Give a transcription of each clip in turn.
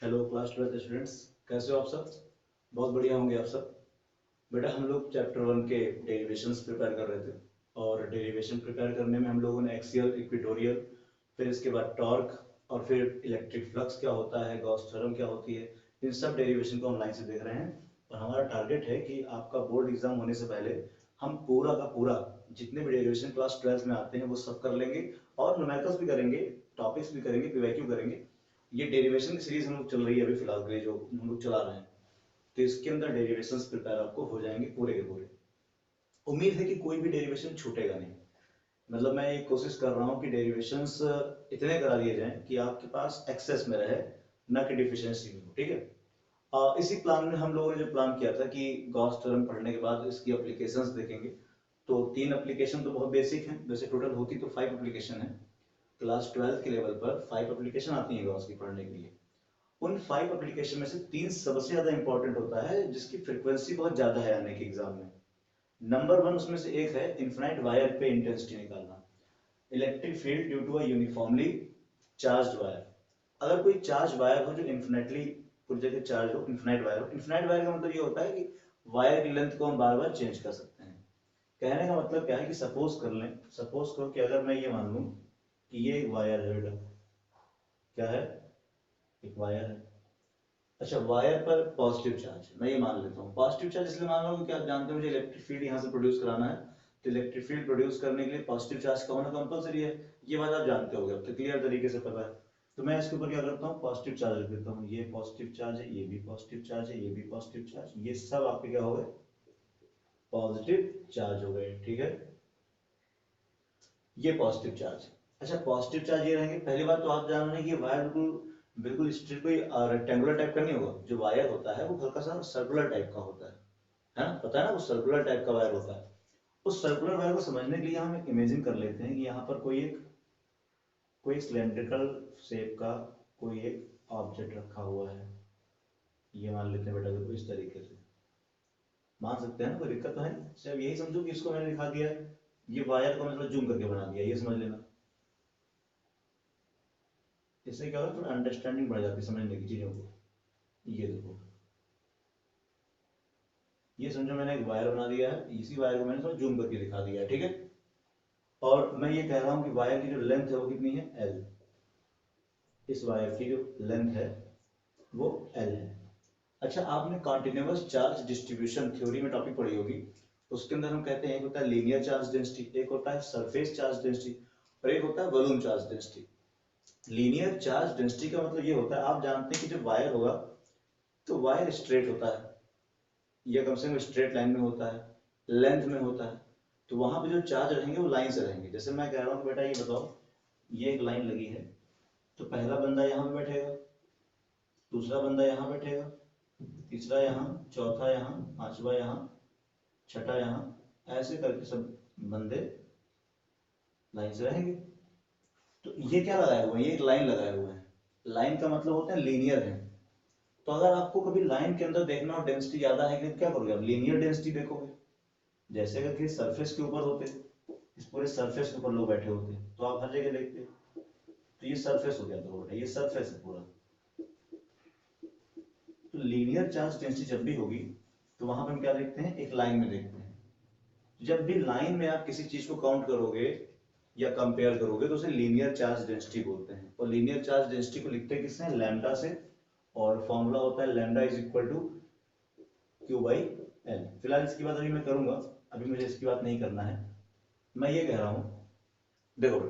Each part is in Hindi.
हेलो क्लास 12 स्टूडेंट्स, कैसे हो आप सब? बहुत बढ़िया होंगे आप सब। बेटा हम लोग चैप्टर 1 के डेरिवेशंस प्रिपेयर कर रहे थे और डेरिवेशन प्रिपेयर करने में हम लोगों ने एक्सियल, इक्वेटोरियल, फिर इसके बाद टॉर्क और फिर इलेक्ट्रिक फ्लक्स क्या होता है, गॉस थ्योरम क्या होती है, इन सब डेरिवेशन को हम लाइन से देख रहे हैं। और हमारा टारगेट है कि आपका बोर्ड एग्जाम होने से पहले हम पूरा का पूरा जितने भी डेरिवेशन क्लास 12 में आते हैं वो सब कर लेंगे और न्यूमेरिकल्स भी करेंगे, टॉपिक्स भी करेंगे, पीवाईक्यू करेंगे। ये डेरिवेशन की सीरीज हम लोग चल रही है अभी फिलहाल के लिए, जो हम लोग चला रहे हैं, तो इसके अंदर डेरिवेशंस प्रिपेयर आपको हो जाएंगे पूरे के पूरे। उम्मीद है कि कोई भी डेरिवेशन छूटेगा नहीं। मतलब मैं ये कोशिश कर रहा हूँ कि डेरिवेशंस इतने करा दिए जाएं कि आपके पास एक्सेस में रहे, ना कि डिफिशियंसी में हो। ठीक है। इसी प्लान में हम लोगों ने जो प्लान किया था कि गॉस थ्योरम पढ़ने के बाद इसकी एप्लीकेशंस देखेंगे। तो 3 एप्लीकेशन तो बहुत बेसिक हैं, वैसे टोटल होती तो 5 एप्लीकेशन है। क्लास 12 के लेवल पर 5 एप्लीकेशन आती है गॉस की पढ़ने के लिए। उन 5 एप्लीकेशन में से 3 सबसे ज्यादा इंपॉर्टेंट होता है, जिसकी फ्रीक्वेंसी बहुत ज्यादा है आने के एग्जाम में। नंबर 1 उसमें से एक है इन्फिनाइट वायर पे इंटेंसिटी निकालना, electric field due to a uniformly charged wire. अगर कोई चार्ज वायर हो जो इन्फिनेटली पूरी जगह चार्ज हो, इन्फिनाइट वायर हो। इन्फिनाइट वायर का मतलब ये होता है कि वायर की लेंथ को हम बार बार चेंज कर सकते हैं। कहने का मतलब क्या है कि सपोज कर लें, सपोज करो कि अगर मैं ये मान लूं कि ये एक वायर है बेटा, क्या है, एक वायर है। अच्छा, वायर पर पॉजिटिव चार्ज मैं ये मान लेता हूँ। पॉजिटिव चार्ज इसलिए मान रहा हूँ क्योंकि आप जानते हैं मुझे इलेक्ट्रिक फील्ड यहाँ से प्रोड्यूस कराना है, तो इलेक्ट्रिक फील्ड प्रोड्यूस करने के लिए पॉजिटिव चार्ज का होना कंपलसरी है। ये बात आप जानते होगे, अब तो क्लियर तरीके से पता है। तो मैं इसके ऊपर क्या करता हूँ, पॉजिटिव चार्ज रख देता हूँ। ये पॉजिटिव चार्ज है, ये भी पॉजिटिव चार्ज है, ये भी पॉजिटिव चार्ज, ये सब आपके क्या हो गए, पॉजिटिव चार्ज हो गए। ठीक है, ये पॉजिटिव चार्ज। अच्छा, पॉजिटिव चार्ज ये रहेंगे। पहली बात तो आप जान रहे हैं कि वायर बिल्कुल बिल्कुल स्ट्रेट कोई रेक्टेंगुलर टाइप का नहीं होगा। जो वायर होता है वो हल्का सा सर्कुलर टाइप का होता है ना, पता है ना, वो सर्कुलर टाइप का वायर होता है। उस सर्कुलर वायर को समझने के लिए हम एक इमेजिन कर लेते हैं कि यहाँ पर कोई सिलेंड्रिकल शेप का कोई एक ऑब्जेक्ट रखा हुआ है। ये मान लेते हैं बेटा, बिल्कुल इस तरीके से मान सकते हैं ना, कोई दिक्कत तो है नहीं। सिर्फ यही समझो कि इसको मैंने दिखा दिया है, ये वायर को मतलब जूम करके बना दिया, ये समझ लेना। इससे क्या होगा, थोड़ा अंडरस्टैंडिंग बढ़ जाती है समझने की चीजों को। ये देखो, ये समझो मैंने एक वायर बना दिया है, इसी वायर को मैंने थोड़ा जूम करके दिखा दिया है। ठीक है। और मैं ये कह रहा हूं कि वायर की जो लेंथ है वो कितनी है, एल। इस वायर की जो लेंथ है वो एल है। अच्छा, आपने कॉन्टिन्यूअस चार्ज डिस्ट्रीब्यूशन थ्योरी में टॉपिक पढ़ी होगी। उसके अंदर हम कहते हैं एक होता है लीनियर चार्ज डेंसिटी, एक होता है सरफेस चार्ज डेंसिटी, और एक होता है volume charge density. Linear charge density का मतलब ये होता है, आप जानते हैं कि जब वायर होगा तो वायर स्ट्रेट होता है, या कम से कम स्ट्रेट लाइन में होता है, लेंथ में होता है। तो वहां पे जो चार्ज रहेंगे वो लाइन से रहेंगे। जैसे मैं कह रहा हूँ बेटा ये बताओ, ये एक लाइन लगी है, तो पहला बंदा यहाँ पे बैठेगा, दूसरा बंदा यहाँ बैठेगा, तीसरा यहाँ, चौथा यहाँ, पांचवा यहाँ, छठा यहाँ, ऐसे करके सब बंदे लाइन से रहेंगे। तो ये क्या लगाया हुआ है, ये एक लाइन लगाया हुआ है। लाइन का मतलब होता है लीनियर है। तो अगर आपको कभी लाइन के अंदर देखना और डेंसिटी ज्यादा है तो क्या करोगे, आप लीनियर डेंसिटी देखोगे। जैसे अगर किसी सरफेस के ऊपर होते, इस पूरे सरफेस के ऊपर लोग बैठे होते, तो आप हर जगह देखते। तो ये सरफेस हो गया, तो बेटा ये सरफेस है पूरा। तो लीनियर चार्ज डेंसिटी जब भी होगी तो वहां पर हम क्या देखते हैं, एक लाइन में देखते हैं। जब भी लाइन में आप किसी चीज को काउंट करोगे या कंपेयर करोगे तो उसे लीनियर चार्ज डेंसिटी बोलते हैं। और लीनियर चार्ज डेंसिटी को लिखते हैं किससे, लैम्डा से। और फॉर्मूला होता है lambda is equal to Q by L. फिलहाल इसकी बात अभी मैं करूंगा, अभी मुझे इसकी बात नहीं करना है। मैं ये कह रहा हूं, देखो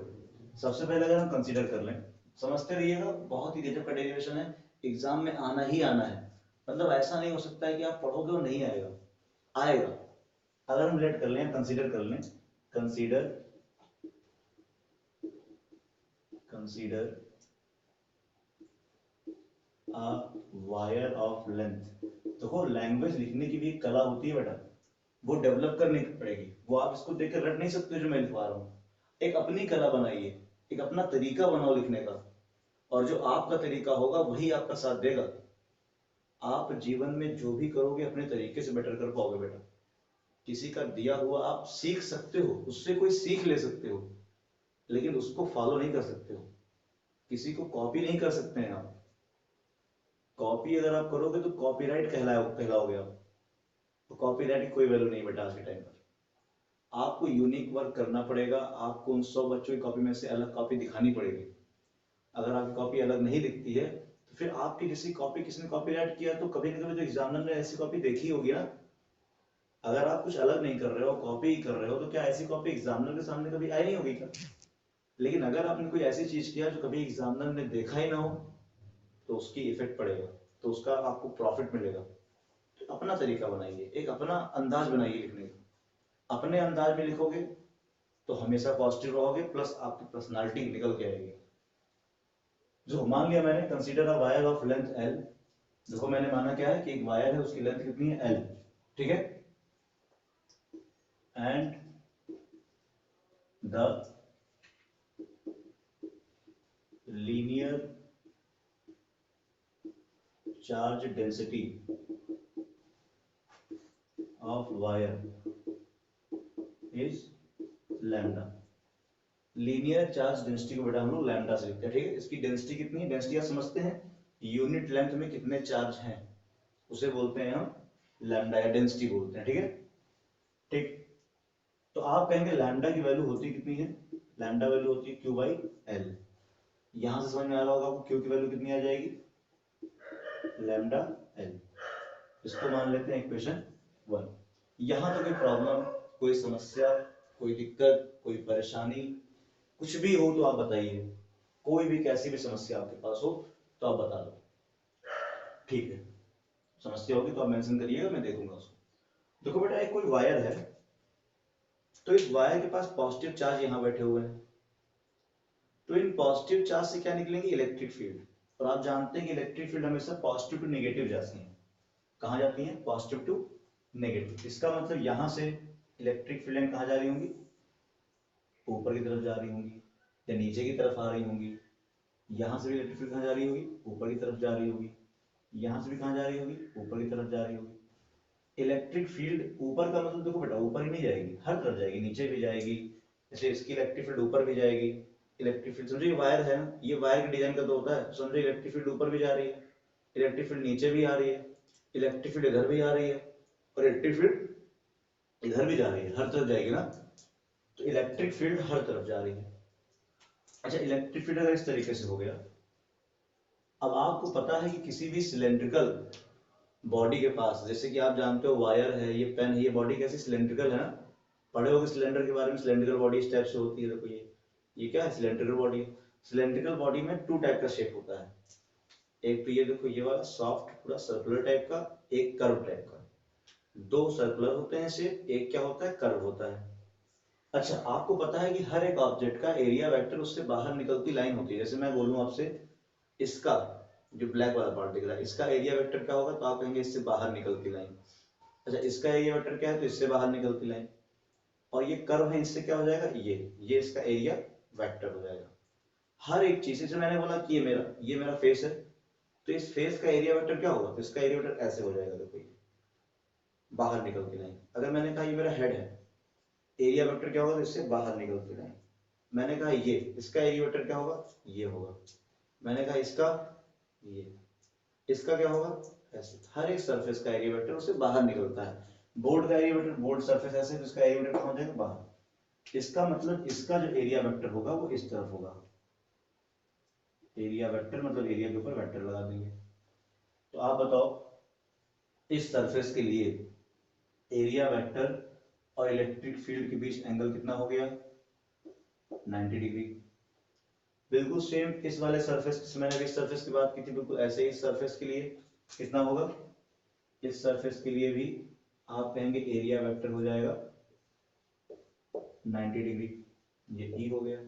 सबसे पहले अगर हम कंसीडर कर लें, समझते रहिएगा, बहुत ही गजब का डेरिवेशन है, एग्जाम में आना ही आना है। मतलब ऐसा नहीं हो सकता है कि आप पढ़ोगे और नहीं आएगा, आएगा। अगर हम लेट कर लें, कंसीडर कर लें, consider consider a wire of length. देखो लैंग्वेज लिखने की भी एक कला होती है बेटा, वो डेवलप करनी पड़ेगी। वो आप इसको देख कर रट नहीं सकते जो मैं लिखवा रहा हूँ। एक अपनी कला बनाइए, एक अपना तरीका बनाओ लिखने का, और जो आपका तरीका होगा वही आपका साथ देगा। आप जीवन में जो भी करोगे अपने तरीके से बेटर कर पाओगे बेटा। किसी का दिया हुआ आप सीख सकते हो, उससे कोई सीख ले सकते हो, लेकिन उसको फॉलो नहीं कर सकते हो। किसी को कॉपी नहीं कर सकते हैं आप। कॉपी अगर आप करोगे तो कॉपीराइट कहलाओगे आप, तो कॉपीराइट की कोई वैल्यू नहीं बेटा आज के टाइम पर। आपको यूनिक वर्क करना पड़ेगा, आपको उन 100 बच्चों की कॉपी में से अलग कॉपी दिखानी पड़ेगी। अगर आपकी कॉपी अलग नहीं दिखती है तो फिर आपकी किसी ने कॉपीराइट किया तो कभी ना कभी तो एग्जामिनर ने ऐसी कॉपी देखी होगी ना। अगर आप कुछ अलग नहीं कर रहे हो, कॉपी ही कर रहे हो, तो क्या ऐसी कॉपी एग्जामिनर के सामने कभी आई नहीं होगी क्या? लेकिन अगर आपने कोई ऐसी चीज किया जो कभी एग्जामिनर ने देखा ही ना हो, तो उसकी इफेक्ट पड़ेगा, तो उसका आपको प्रॉफिट मिलेगा। तो अपना तरीका बनाइए, एक अपना अंदाज बनाइए लिखने का। अपने अंदाज में लिखोगे तो हमेशा पॉजिटिव रहोगे, प्लस आपकी पर्सनालिटी निकल के आएगी। जो मान लिया मैंने, consider a wire of length L. देखो मैंने माना क्या है कि एक वायर है, उसकी लेंथ कितनी है एल, ठीक है, and the linear charge density of wire is lambda. Linear charge density को बेटा हम लोग लैम्डा से लिखते हैं, ठीक है। इसकी डेंसिटी कितनी है? डेंसिटी आप समझते हैं, यूनिट लेंथ में कितने चार्ज हैं उसे बोलते हैं हम लैम्डा, या डेंसिटी बोलते हैं, ठीक है। ठीक, तो आप कहेंगे लैम्डा की वैल्यू होती कितनी है? लैम्डा वैल्यू होती है क्यू बाई एल। यहां से समझ में आ रहा होगा आपको क्यू की वैल्यू कितनी आ जाएगी? Lambda L. इसको मान लेते हैं इक्वेशन 1। यहां तो कोई प्रॉब्लम, कोई समस्या, कोई दिक्कत, कोई परेशानी, कुछ भी हो तो आप बताइए। कोई भी कैसी भी समस्या आपके पास हो तो आप बता दो, ठीक है। समस्या होगी तो आप मेंशन करिएगा, मैं देखूंगा उसको। देखो बेटा, एक कोई वायर है, तो इस वायर के पास पॉजिटिव चार्ज यहां बैठे हुए हैं, तो इन पॉजिटिव चार्ज से क्या निकलेंगे? Electric field. और आप जानते हैं कि इलेक्ट्रिक फील्ड हमेशा पॉजिटिव टू नेगेटिव जाती है। कहां जाती है? Positive to negative. इसका मतलब यहां से इलेक्ट्रिक फील्ड कहां जा रही होंगी? ऊपर की तरफ जा रही होंगी, या नीचे की तरफ आ रही होंगी। यहां से भी इलेक्ट्रिक फील्ड कहां जा रही होगी? ऊपर की तरफ जा रही होगी। यहां से भी कहां जा रही होगी? ऊपर की तरफ जा रही होगी। इलेक्ट्रिक फील्ड ऊपर का मतलब देखो बेटा, ऊपर ही नहीं जाएगी, हर तरफ जाएगी, नीचे भी जाएगी। जैसे इसकी इलेक्ट्रिक फील्ड ऊपर भी जाएगी। इलेक्ट्रिक फील्ड समझो, ये वायर है ना, ये वायर के डिजाइन का तो होता है, समझो इलेक्ट्रिक फील्ड ऊपर भी जा रही है, इलेक्ट्रिक फील्ड नीचे भी आ रही है, इलेक्ट्रिक फील्ड इधर भी आ रही है, और इलेक्ट्रिक फील्ड इधर भी जा रही है, हर तरफ जाएगी ना। तो इलेक्ट्रिक फील्ड हर तरफ जा रही है। अच्छा, इलेक्ट्रिक फील्ड अगर इस तरीके से हो गया, अब आपको पता है कि किसी भी सिलेंड्रिकल बॉडी के पास, जैसे कि आप जानते हो वायर है, ये पेन है, ये बॉडी कैसी सिलेंड्रिकल है ना। पढ़े होगे सिलेंडर के बारे में, सिलेंड्रिकल बॉडी इस टाइप से होती है। देखो ये क्या है? Cylindrical body. सिलेंड्रिकल बॉडी में टू टाइप का शेप होता है। एक तो ये देखो, ये वाला सॉफ्ट पूरा सर्कुलर टाइप का, एक कर्व टाइप का। दो सर्कुलर होते हैं शेप, एक क्या होता है? कर्व होता है। अच्छा, आपको पता है कि हर एक ऑब्जेक्ट का एरिया वेक्टर उससे बाहर निकलती लाइन होती है। जैसे मैं बोलूं आपसे, इसका जो ब्लैक वाला पार्ट दिख रहा है, इसका एरिया वेक्टर क्या होगा? तो आप कहेंगे इससे बाहर निकलती लाइन। अच्छा, इसका एरिया वेक्टर क्या है? तो इससे बाहर निकलती लाइन। और ये कर्व है, इससे क्या हो जाएगा? ये इसका एरिया वेक्टर हो जाएगा। हर एक चीज, जैसे मैंने बोला कि ये मेरा फेस है, तो इस फेस का एरिया वेक्टर क्या होगा? तो इसका एरिया वेक्टर ऐसे हो जाएगा, देखो ये बाहर निकलती लाइन। अगर मैंने कहा ये मेरा हेड है, एरिया वेक्टर क्या होगा? तो इससे बाहर निकलती लाइन। मैंने कहा ये, इसका एरिया वेक्टर क्या होगा? ये होगा। मैंने कहा इसका, ये, इसका क्या होगा? ऐसे। हर एक सरफेस का एरिया वेक्टर उससे बाहर निकलता है। बोर्ड का एरिया वेक्टर, बोर्ड सरफेस ऐसे, तो इसका एरिया वेक्टर कहां हो जाएगा? बाहर। इसका मतलब इसका जो एरिया वेक्टर होगा वो इस तरफ होगा। एरिया वेक्टर मतलब एरिया के ऊपर वेक्टर लगा देंगे। तो आप बताओ, इस सरफेस के लिए एरिया वेक्टर और इलेक्ट्रिक फील्ड के बीच एंगल कितना हो गया? 90 डिग्री। बिल्कुल सेम इस वाले सरफेस, मैंने इस सरफेस की बात की थी, बिल्कुल ऐसे ही इस सरफेस के लिए कितना होगा? इस सरफेस के लिए भी आप कहेंगे एरिया वेक्टर हो जाएगा 90 डिग्री। ये ई हो गया,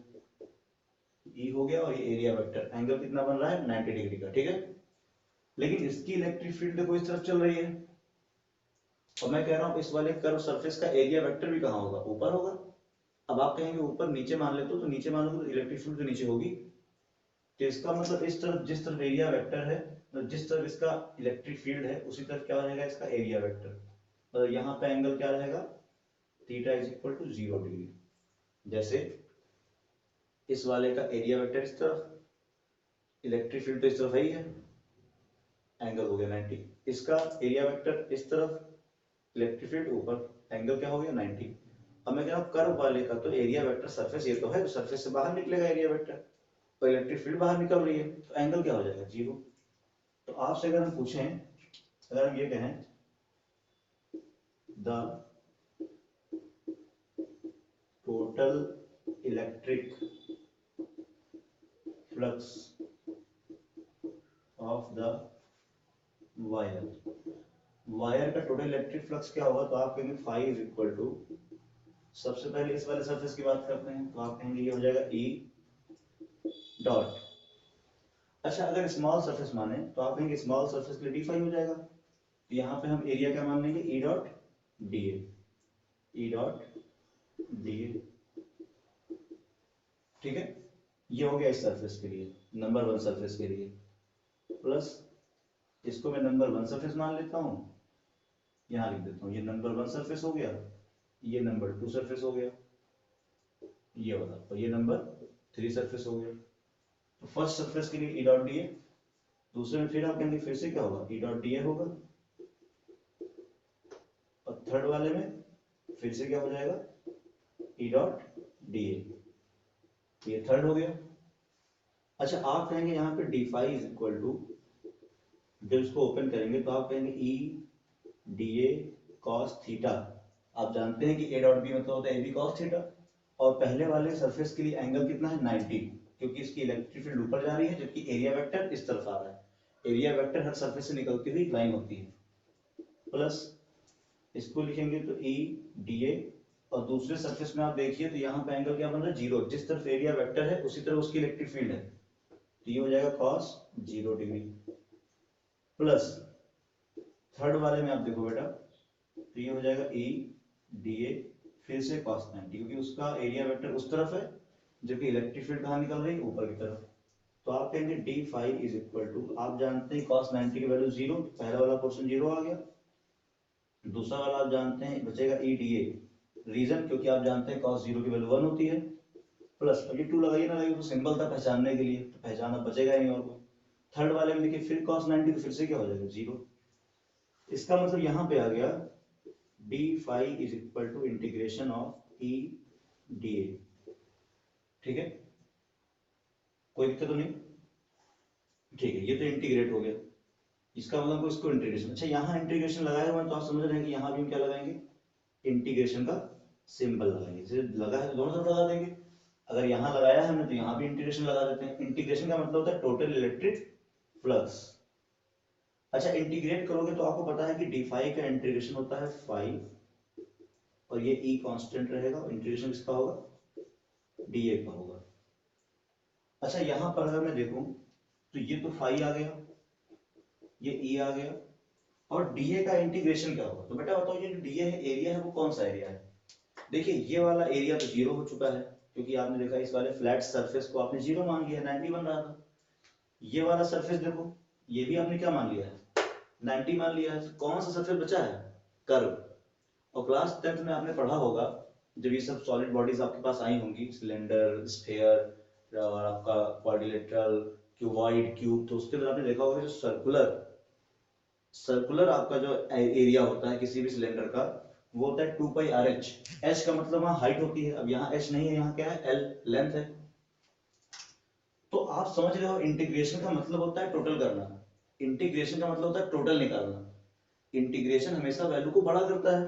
ई हो गया, और ये एरिया वेक्टर, एंगल कितना बन रहा है? 90 डिग्री का, ठीक है। लेकिन इसकी इलेक्ट्रिक फील्ड देखो इस तरफ चल रही है, और मैं कह रहा हूं इस वाले कर्व सरफेस का एरिया वेक्टर भी कहां होगा? ऊपर होगा। अब आप कहेंगे ऊपर नीचे मान लेते हो, तो नीचे मान लो तो इलेक्ट्रिक फील्ड तो नीचे होगी। तो इसका मतलब इस तरफ, जिस तरफ एरिया वेक्टर है, तो जिस तरफ इसका इलेक्ट्रिक फील्ड है उसी तरफ क्या रहेगा? इसका एरिया वेक्टर। मतलब यहाँ पे एंगल क्या रहेगा? Theta is equal to 0 degree. जैसे इस वाले का एरिया वेक्टर इस तरफ, इलेक्ट्रिक फील्ड तो इस तरफ है ही है, एंगल हो गया 90। इसका एरिया वेक्टर इस तरफ, इलेक्ट्रिक फील्ड ऊपर, एंगल क्या हो गया 90। अब मैं कह रहा हूँ कर्व वाले का तो एरिया वेक्टर सरफेस ये तो है, तो सरफेस से बाहर निकलेगा एरिया वेक्टर, तो इलेक्ट्रिक फील्ड बाहर निकल रही है, तो एंगल क्या हो जाएगा 0। तो आपसे अगर हम पूछें, अगर हम ये कहें the total electric flux of the wire, wire का टोटल इलेक्ट्रिक फ्लक्स क्या होगा, तो आप कहेंगे फाई इज इक्वल टू, सबसे पहले इस वाले सरफेस की बात करते हैं, तो आप कहेंगे ये हो जाएगा ई डॉट। अच्छा अगर स्मॉल सरफेस माने तो आप कहेंगे स्मॉल सरफेस के लिए डी फाई हो जाएगा, तो यहाँ पे हम एरिया क्या मान लेंगे, E dot D A, E dot D A. ठीक है, ये हो गया इस सरफेस के लिए, नंबर 1 सरफेस के लिए, प्लस इसको मैं नंबर 1 सरफेस मान लेता हूँ, यहाँ लिख देता हूँ ये नंबर 1 सरफेस हो गया, ये नंबर 2 सरफेस हो गया, ये वाला, और ये नंबर 3 सरफेस हो गया। तो फर्स्ट सरफेस के लिए ई डॉट डी ए, दूसरे में फिर आप कहेंगे फिर से क्या होगा, ई डॉट डी ए होगा, और थर्ड वाले में फिर से क्या हो जाएगा, ई डॉट डी ए, ये थर्ड हो गया। अच्छा आप कहेंगे यहाँ पे D phi is equal to, जब इसको ओपन करेंगे तो आप कहेंगे E D A cos theta. आप जानते हैं कि ए डॉट बी मतलब होता है ए बी कॉस थीटा, और पहले वाले सरफेस के लिए एंगल कितना है 90, क्योंकि इसकी इलेक्ट्रिक फील्ड ऊपर जा रही है, जबकि एरिया वेक्टर इस तरफ आ रहा है, एरिया वेक्टर हर सरफेस से निकलती हुई लाइन होती है, प्लस इसको लिखेंगे तो ई डी ए, और दूसरे सरफेस में आप देखिए तो यहाँ पे एंगल क्या बन रहा है 0, जिस तरफ एरिया वेक्टर है उसी तरफ उसकी इलेक्ट्रिक फील्ड है, तो ये हो जाएगा cos 0 डिग्री, प्लस थर्ड वाले में आप देखो बेटा, तो ये हो जाएगा ई डी ए फिर से cos 90, क्योंकि उसका एरिया वेक्टर उस तरफ है, जबकि इलेक्ट्रिक फील्ड कहाँ निकल रही है, ऊपर की तरफ। तो आप कहेंगे D phi is equal to, आप जानते हैं cos 90 की वैल्यू 0, पहला वाला पोर्शन 0 आ गया, दूसरा वाला आप जानते हैं बचेगा ई डी ए, रीजन क्योंकि आप जानते हैं cos 0 की वैल्यू 1 होती है, प्लस अब ये 2 लगाइए ना लगाइए, तो सिंबल था पहचानने के लिए, तो पहचाना बचेगा ही नहीं और कोई। थर्ड वाले में देखिए फिर cos 90, तो फिर से क्या हो जाएगा 0। इसका मतलब यहाँ पे आ गया D phi is equal to integration of E D A. ठीक है, कोई दिक्कत तो नहीं, ठीक है, ये तो इंटीग्रेट हो गया, इसका मतलब इसको इंटीग्रेशन। अच्छा यहाँ इंटीग्रेशन लगाया हुआ है तो आप समझ रहे हैं कि यहाँ भी हम क्या लगाएंगे, इंटीग्रेशन का सिंबल लगाएंगे, जैसे लगा है तो दोनों तरफ लगा देंगे, अगर यहाँ लगाया है हमने तो यहाँ भी इंटीग्रेशन लगा देते हैं। इंटीग्रेशन का मतलब होता है टोटल इलेक्ट्रिक फ्लक्स। अच्छा इंटीग्रेट करोगे तो आपको पता है कि डी फाई का इंटीग्रेशन होता है 5, और ये ई कांस्टेंट रहेगा, और इंटीग्रेशन किसका होगा, डी ए का होगा। अच्छा यहाँ पर अगर मैं देखूं तो ये तो 5 आ गया, ये ई आ गया, और डीए का इंटीग्रेशन क्या होगा, तो बेटा बताओ ये जो डीए है एरिया है वो कौन सा एरिया है। देखिए ये वाला एरिया तो 0 हो चुका है, क्योंकि आपने देखा इस वाले फ्लैट सरफेस को आपने 0 मान लिया, 90 बन रहा था। ये वाला सरफेस देखो, ये भी आपने क्या मान लिया है, 90 मान लिया है। कौन सा सरफेस बचा है, कर्व। और क्लास 10th में आपने पढ़ा होगा, जब ये सब सॉलिड बॉडीज आपके पास आई होंगी, सिलेंडर, स्फीयर और आपका क्वाड्रिलेटरल, क्यूबॉइड, क्यूब, तो उसके अंदर आपने देखा होगा जो सर्कुलर आपका जो एरिया होता है किसी भी सिलेंडर का, वो होता है 2 पाई आर एच। एच का मतलब वहां हाइट होती है, अब यहाँ एच नहीं है, यहाँ क्या है, एल लेंथ है। तो आप समझ रहे हो इंटीग्रेशन का मतलब होता है टोटल करना, इंटीग्रेशन का मतलब होता है टोटल निकालना। इंटीग्रेशन हमेशा वैल्यू को बड़ा करता है।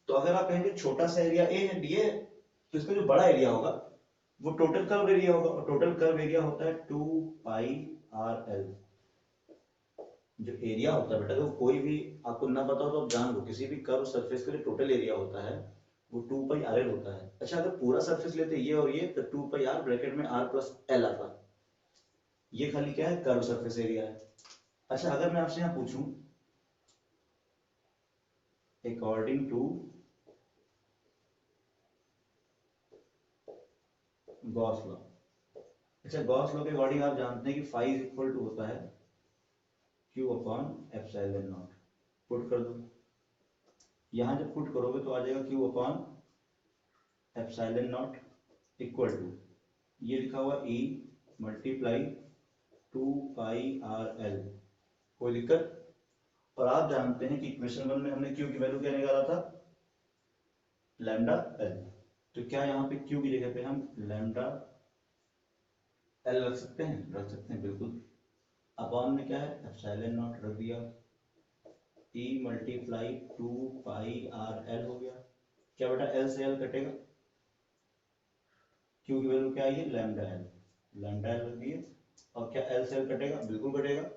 तो अगर आप कहेंगे छोटा सा एरिया ए है, डी है, तो इसका जो बड़ा एरिया होगा वो टोटल कर्व एरिया होगा, और टोटल कर्व एरिया होता है 2 पाई आर एल। जो एरिया होता है बेटा, तो कोई भी आपको ना पता हो तो आप जान लो, किसी भी कर्व सरफेस के लिए टोटल एरिया होता है वो 2 पाई आर एल होता है। अच्छा अगर पूरा सरफेस लेते ये और ये, तो 2 पाई आर ब्रैकेट में आर प्लस एल आता, ये खाली क्या है, कर्व सरफेस एरिया है। अच्छा अगर मैं आपसे यहाँ पूछूं अकॉर्डिंग टू गॉस लॉ, अच्छा गॉस लॉ के अकॉर्डिंग आप जानते हैं कि फाई इज इक्वल टू होता है Q upon epsilon naught. Put कर दो, यहां जब पुट करोगे तो आ जाएगा Q upon epsilon naught equal to, ये लिखा हुआ E multiply 2 pi R L कोई दिक्कत? और आप जानते हैं कि इक्वेशन 1 में हमने क्यू की वैल्यू क्या निकाला था, लैम्डा एल। तो क्या यहाँ पे क्यू की जगह पे हम लैम्डा एल रख सकते हैं? रख सकते हैं बिल्कुल। अपॉन में क्या है, एप्सिलॉन नॉट रख दिया, ई मल्टीप्लाई 2 पाई आर एल हो गया। क्या बेटा एल से एल कटेगा, क्यू की वैल्यू क्या आई है, लैम्डा एल, लैम्डा एल रख दिए। और क्या एल से एल कटेगा, बिल्कुल कटेगा।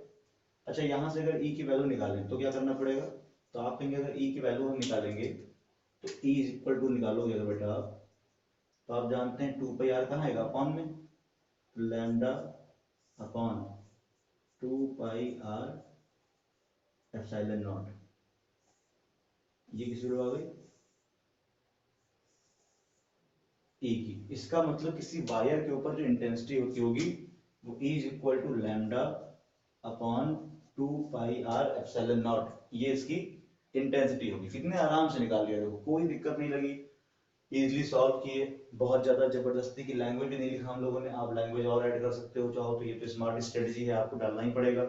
अच्छा यहाँ से अगर ई की वैल्यू निकालें तो क्या करना पड़ेगा, तो आप कहेंगे अगर ई की वैल्यू हम निकालेंगे तो ई इज इक्वल टू निकालोगे अगर बेटा आप, तो आप जानते हैं 2 पाई आर कहाँ आएगा, अपॉन में, lambda upon 2 pi R epsilon naught, ये किसी वैल्यू आ गई ई की। इसका मतलब किसी वायर के ऊपर जो इंटेंसिटी होती होगी वो E is equal to lambda upon 2 pi R epsilon naught, ये इसकी इंटेंसिटी होगी। कितने आराम से निकाल लिया, देखो कोई दिक्कत नहीं लगी, इजीली सॉल्व किए। बहुत ज्यादा जबरदस्ती की लैंग्वेज भी नहीं लिखा हम लोगों ने, आप लैंग्वेज और ऐड कर सकते हो चाहो तो, ये तो स्मार्ट स्ट्रेटजी है, आपको डालना ही पड़ेगा।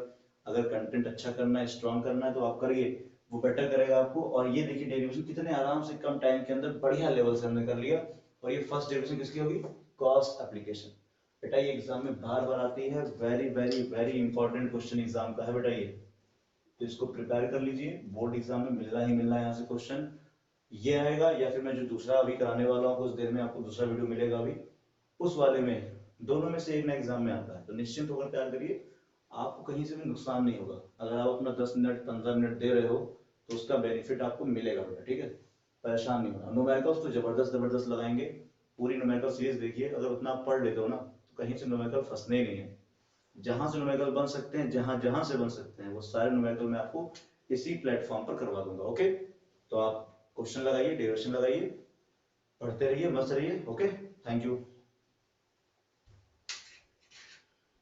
अगर कंटेंट अच्छा करना है, स्ट्रॉन्ग करना है तो आप करिए, वो बेटर करेगा आपको। और ये देखिए डेरिवेशन कितने आराम से कम टाइम के अंदर बढ़िया लेवल से हमने कर लिया। और ये फर्स्ट डेरिवेशन किसकी होगी, कॉस्ट एप्लीकेशन। बेटा ये एग्जाम में बार बार आती है, very very very important question exam का है बेटा ये, तो इसको प्रिपेयर कर लीजिए, बोर्ड एग्जाम में मिलना ही मिलना है यहाँ से क्वेश्चन। ये आएगा या फिर मैं जो दूसरा अभी कराने वाला हूँ कुछ देर में आपको दूसरा वीडियो मिलेगा अभी, उस वाले में, दोनों में से एक ना एग्जाम में आता है। तो निश्चिंत होकर तैयार करिए, आपको कहीं से भी नुकसान नहीं होगा। अगर आप अपना 10 मिनट 15 मिनट दे रहे हो तो उसका बेनिफिट आपको मिलेगा बेटा, ठीक है, परेशान नहीं होना। न्यूमेरिकल्स तो जबरदस्त जबरदस्त लगाएंगे, पूरी न्यूमेरिकल सीरीज देखिए, अगर उतना आप पढ़ लेते हो ना तो कहीं से न्यूमेरिकल फंसने ही नहीं है। जहां से न्यूमेरिकल बन सकते हैं, जहां जहां से बन सकते हैं, वो सारे न्यूमेरिकल मैं आपको इसी प्लेटफॉर्म पर करवा दूंगा। ओके, तो आप क्वेश्चन लगाइए, डेरिवेशन लगाइए, पढ़ते रहिए, मस्त रहिए। Okay, thank you.